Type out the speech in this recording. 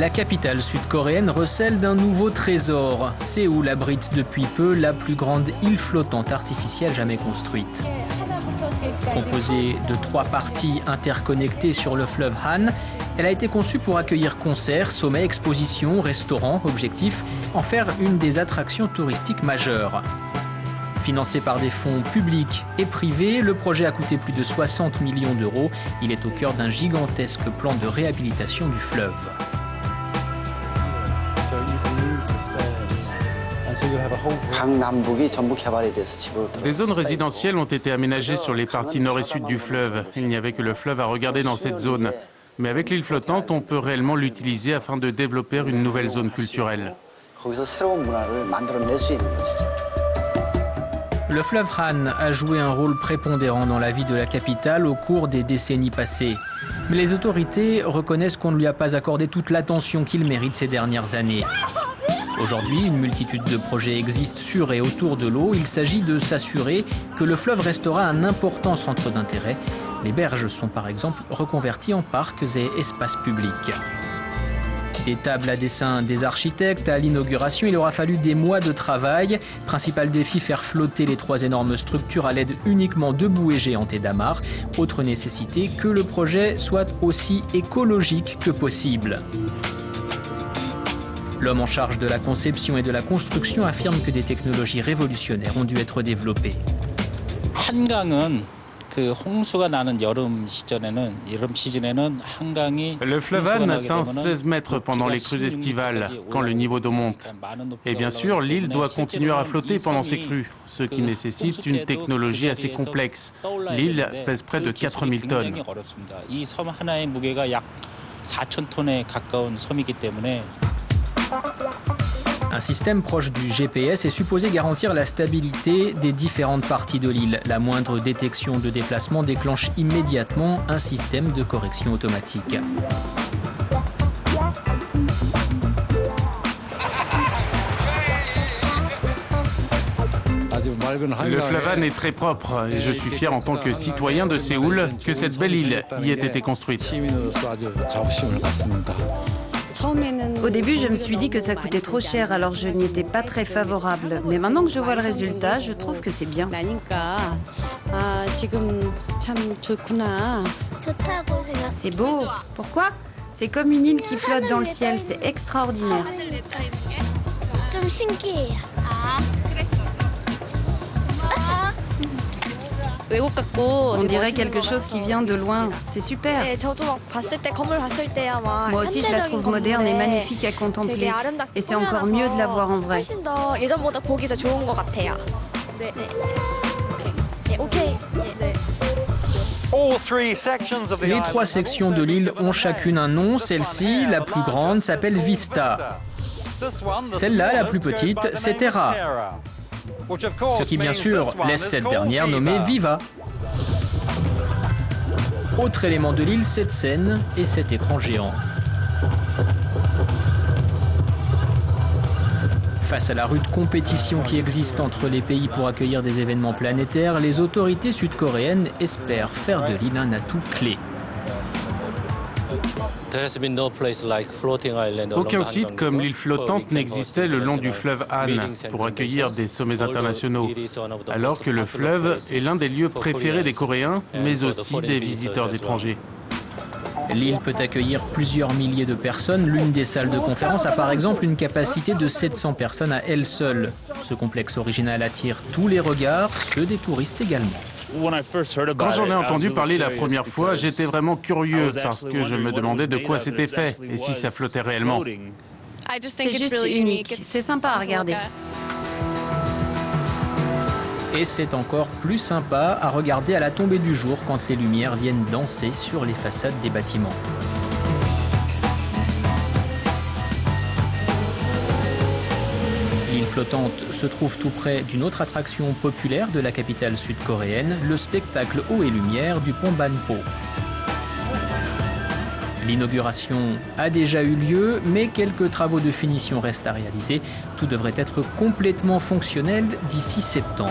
La capitale sud-coréenne recèle d'un nouveau trésor. Séoul abrite depuis peu la plus grande île flottante artificielle jamais construite. Composée de 3 parties interconnectées sur le fleuve Han, elle a été conçue pour accueillir concerts, sommets, expositions, restaurants. Objectif, en faire une des attractions touristiques majeures. Financé par des fonds publics et privés, le projet a coûté plus de 60 millions d'euros. Il est au cœur d'un gigantesque plan de réhabilitation du fleuve. Des zones résidentielles ont été aménagées sur les parties nord et sud du fleuve. Il n'y avait que le fleuve à regarder dans cette zone. Mais avec l'île flottante, on peut réellement l'utiliser afin de développer une nouvelle zone culturelle. Le fleuve Han a joué un rôle prépondérant dans la vie de la capitale au cours des décennies passées. Mais les autorités reconnaissent qu'on ne lui a pas accordé toute l'attention qu'il mérite ces dernières années. Aujourd'hui, une multitude de projets existent sur et autour de l'eau. Il s'agit de s'assurer que le fleuve restera un important centre d'intérêt. Les berges sont par exemple reconverties en parcs et espaces publics. Des tables à dessin des architectes à l'inauguration, il aura fallu des mois de travail. Principal défi, faire flotter les 3 énormes structures à l'aide uniquement de bouées géantes et d'amarres. Autre nécessité, que le projet soit aussi écologique que possible. L'homme en charge de la conception et de la construction affirme que des technologies révolutionnaires ont dû être développées. Le fleuve Han atteint 16 mètres pendant les crues estivales, quand le niveau d'eau monte. Et bien sûr, l'île doit continuer à flotter pendant ces crues, ce qui nécessite une technologie assez complexe. L'île pèse près de 4000 tonnes. Un système proche du GPS est supposé garantir la stabilité des différentes parties de l'île. La moindre détection de déplacement déclenche immédiatement un système de correction automatique. Le fleuve Han est très propre et je suis fier en tant que citoyen de Séoul que cette belle île y ait été construite. Au début, je me suis dit que ça coûtait trop cher, alors je n'y étais pas très favorable. Mais maintenant que je vois le résultat, je trouve que c'est bien. C'est beau. Pourquoi? C'est comme une île qui flotte dans le ciel, c'est extraordinaire. On dirait quelque chose qui vient de loin. C'est super. Moi aussi, je la trouve moderne et magnifique à contempler. Et c'est encore mieux de la voir en vrai. Les 3 sections de l'île ont chacune un nom. Celle-ci, la plus grande, s'appelle Vista. Celle-là, la plus petite, c'est Terra. Ce qui, bien sûr, laisse cette dernière nommée Viva. Autre élément de l'île, cette scène et cet écran géant. Face à la rude compétition qui existe entre les pays pour accueillir des événements planétaires, les autorités sud-coréennes espèrent faire de l'île un atout clé. Aucun site comme l'île flottante n'existait le long du fleuve Han pour accueillir des sommets internationaux, alors que le fleuve est l'un des lieux préférés des Coréens, mais aussi des visiteurs étrangers. L'île peut accueillir plusieurs milliers de personnes. L'une des salles de conférence a par exemple une capacité de 700 personnes à elle seule. Ce complexe original attire tous les regards, ceux des touristes également. Quand j'en ai entendu parler la première fois, j'étais vraiment curieux parce que je me demandais de quoi c'était fait et si ça flottait réellement. C'est juste unique. C'est sympa à regarder. Et c'est encore plus sympa à regarder à la tombée du jour quand les lumières viennent danser sur les façades des bâtiments. L'île flottante se trouve tout près d'une autre attraction populaire de la capitale sud-coréenne, le spectacle eau et lumière du pont Banpo. L'inauguration a déjà eu lieu, mais quelques travaux de finition restent à réaliser. Tout devrait être complètement fonctionnel d'ici septembre.